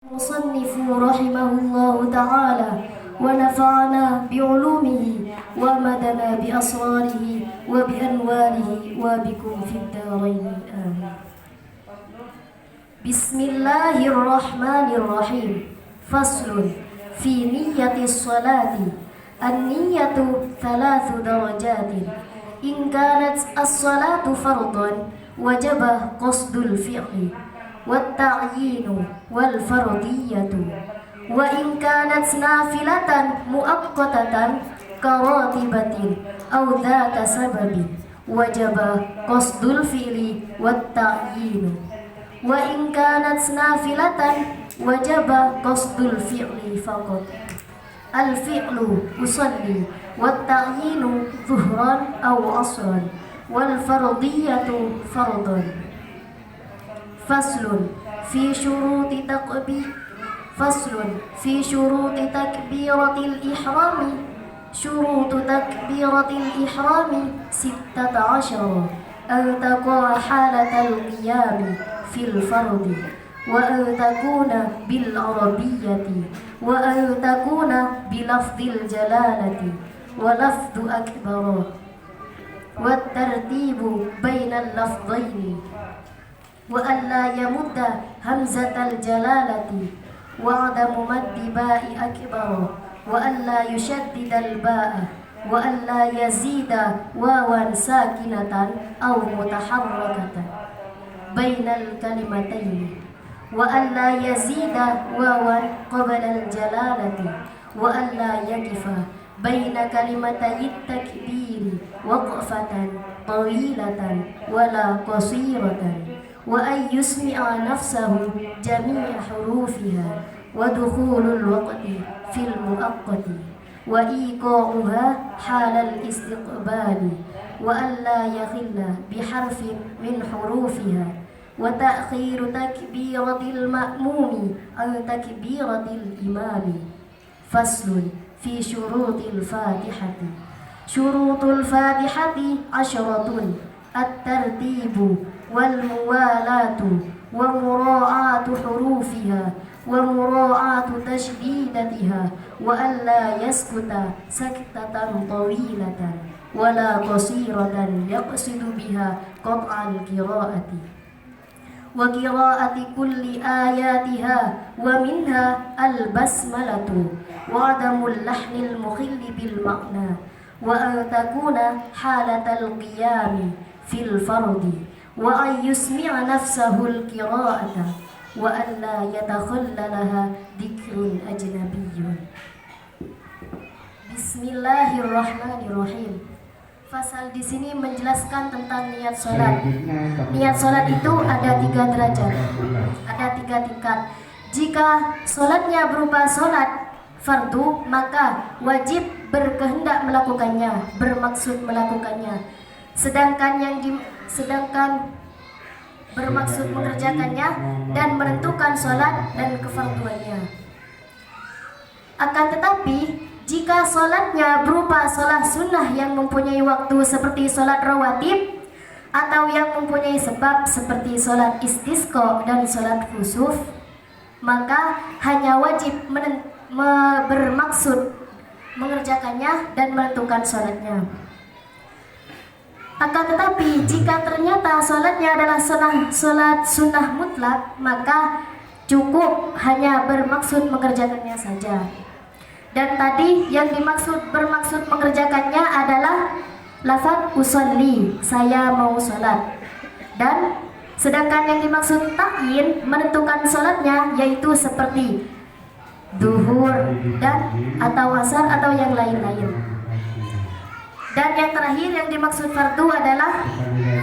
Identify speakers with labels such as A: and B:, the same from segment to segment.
A: المصنف رحمه الله تعالى ونفعنا بعلومه ومدنا بأسراره وبأنواره وبكم في الدارين آمين. بسم الله الرحمن الرحيم. فصل في نية الصلاة. النية 3 درجات. إن كانت الصلاة فرضا وجب قصد الفعل والتعيين والفرضية، وإن كانت نافلة مؤقتة كراتبة أو ذات سبب وجب قصد الفعل والتعيين، وإن كانت نافلة وجب قصد الفعل فقط. الفعل أصلي، والتعيين ظهرا أو عصرا، والفرضية فرضا. فصل في شروط تكبيرة الإحرام. شروط تكبيرة الإحرام 16: أن تقع حالة القيام في الفرض، وأن تكون بالعربية، وأن تكون بلفظ الجلالة ولفظ أكبر، والترتيب بين اللفظين، وأن لا يمد همزة الجلالة وعدم مد باء أكبر، وأن لا يشدد الباء، وأن لا يزيد واوا ساكنة أو متحركة بين الكلمتين، وأن لا يزيد واوا قبل الجلالة، وأن لا يقف بين كلمتي التكبير وقفة طويلة ولا قصيرة، وأن يسمع نفسه جميع حروفها، ودخول الوقت في المؤقت، وإيقاعها حال الاستقبال، وأن لا يخل بحرف من حروفها، وتأخير تكبيرة المأموم عن تكبيرة الإمام. فصل في شروط الفاتحة. شروط الفاتحة 10: الترتيب والموالاة، ومراعاة حروفها، ومراعاة تشديدتها، وأن لا يسكت سكتة طويلة ولا قصيرة يقصد بها قطع القراءة، وقراءة كل آياتها ومنها البسملة، وعدم اللحن المخل بالمعنى، وأن تكون حالة القيام في الفرض، وأن يسمع نفسه القراءة، وأن لا يتخللها ذكر أجنبي. Bismillahirrahmanirrahim. Fasal di sini menjelaskan tentang niat sholat. Niat sholat itu ada 3 derajat, ada 3 tingkat. Jika sholatnya berupa sholat fardu, maka wajib berkehendak melakukannya, bermaksud melakukannya. Sedangkan bermaksud mengerjakannya dan menentukan sholat dan kefarduannya. Akan tetapi jika sholatnya berupa sholat sunnah yang mempunyai waktu seperti sholat rawatib, atau yang mempunyai sebab seperti sholat istisqa dan sholat khusuf, maka hanya wajib bermaksud mengerjakannya dan menentukan sholatnya. Akan tetapi jika ternyata sholatnya adalah sholat sunnah mutlak, maka cukup hanya bermaksud mengerjakannya saja. Dan tadi yang bermaksud mengerjakannya adalah lafaz usolli, saya mau sholat. Dan sedangkan yang dimaksud ta'yin, menentukan sholatnya, yaitu seperti duhur dan atau asar atau yang lain-lain. Dan yang terakhir yang dimaksud fardu adalah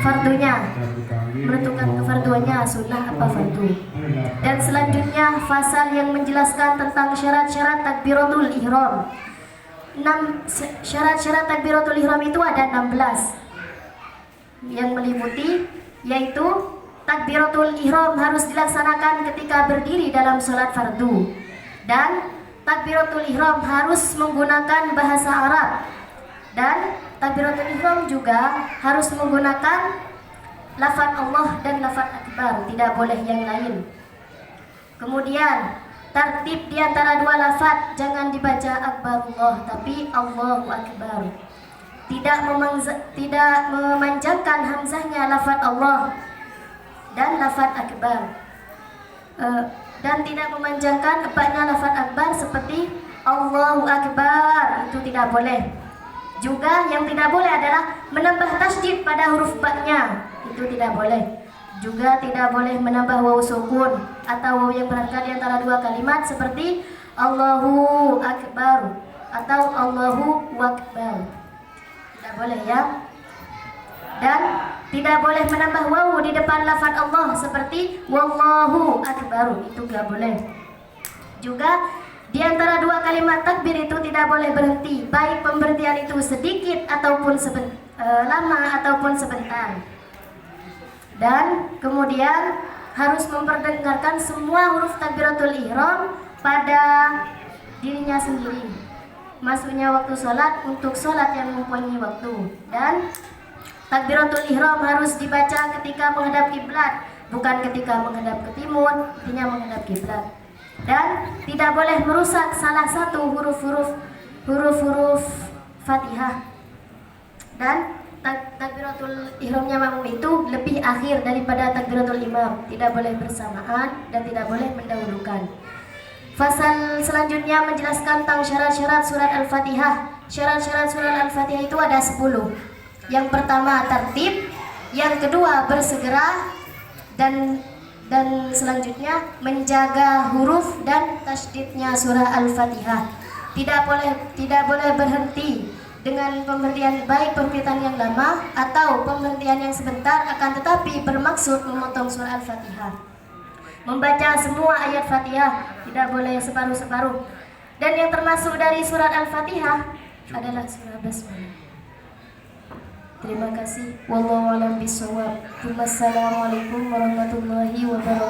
A: fardunya, menentukan kefarduannya, sunnah apa fardu. Dan selanjutnya fasal yang menjelaskan tentang syarat-syarat takbiratul ihram. Syarat-syarat takbiratul ihram itu ada 16 yang meliputi, yaitu takbiratul ihram harus dilaksanakan ketika berdiri dalam sholat fardu, dan takbiratul ihram harus menggunakan bahasa Arab, dan takbiratul ihram juga harus menggunakan lafaz Allah dan lafaz akbar, tidak boleh yang lain. Kemudian Tertib di antara dua lafaz, jangan dibaca akbarullah tapi Allahu akbar. Tidak memanjangkan hamzahnya lafaz Allah dan lafaz akbar. Dan tidak memanjangkan baknya lafaz akbar seperti Allahu akbar, itu tidak boleh. Juga yang tidak boleh adalah menambah tasydid pada huruf baknya, itu tidak boleh. Juga tidak boleh menambah waw sukun atau waw yang berangkat di antara dua kalimat seperti Allahu akbar atau Allahu akbar. Tidak boleh ya. Dan tidak boleh menambah waw di depan lafaz Allah seperti wallahu akbar, itu tidak boleh. Juga di antara dua kalimat takbir itu tidak boleh berhenti, baik pemberhentian itu sedikit ataupun lama ataupun sebentar. Dan kemudian harus memperdengarkan semua huruf takbiratul ihram pada dirinya sendiri. Masuknya waktu sholat untuk sholat yang mempunyai waktu. Dan takbiratul ihram harus dibaca ketika menghadap kiblat, bukan ketika menghadap ke timur, artinya menghadap kiblat. Dan tidak boleh merusak salah satu huruf-huruf Fatihah. Dan takbiratul ihramnya makmum itu lebih akhir daripada takbiratul imam, tidak boleh bersamaan dan tidak boleh mendahulukan. Fasal selanjutnya menjelaskan tentang syarat-syarat surat Al-Fatihah. Syarat-syarat surat Al-Fatihah itu ada 10. Yang pertama tertib, yang kedua bersegera, dan selanjutnya menjaga huruf dan tasydidnya surah Al-Fatihah. Tidak boleh berhenti dengan pemberhentian, baik pemberhentian yang lama atau pemberhentian yang sebentar, akan tetapi bermaksud memotong surah Al-Fatihah. Membaca semua ayat Fatihah, tidak boleh separuh-separuh. Dan yang termasuk dari surat Al-Fatihah adalah surah Basmalah. Terima kasih. Wallahu a'lam bishawab. Wassalamualaikum warahmatullahi wabarakatuh.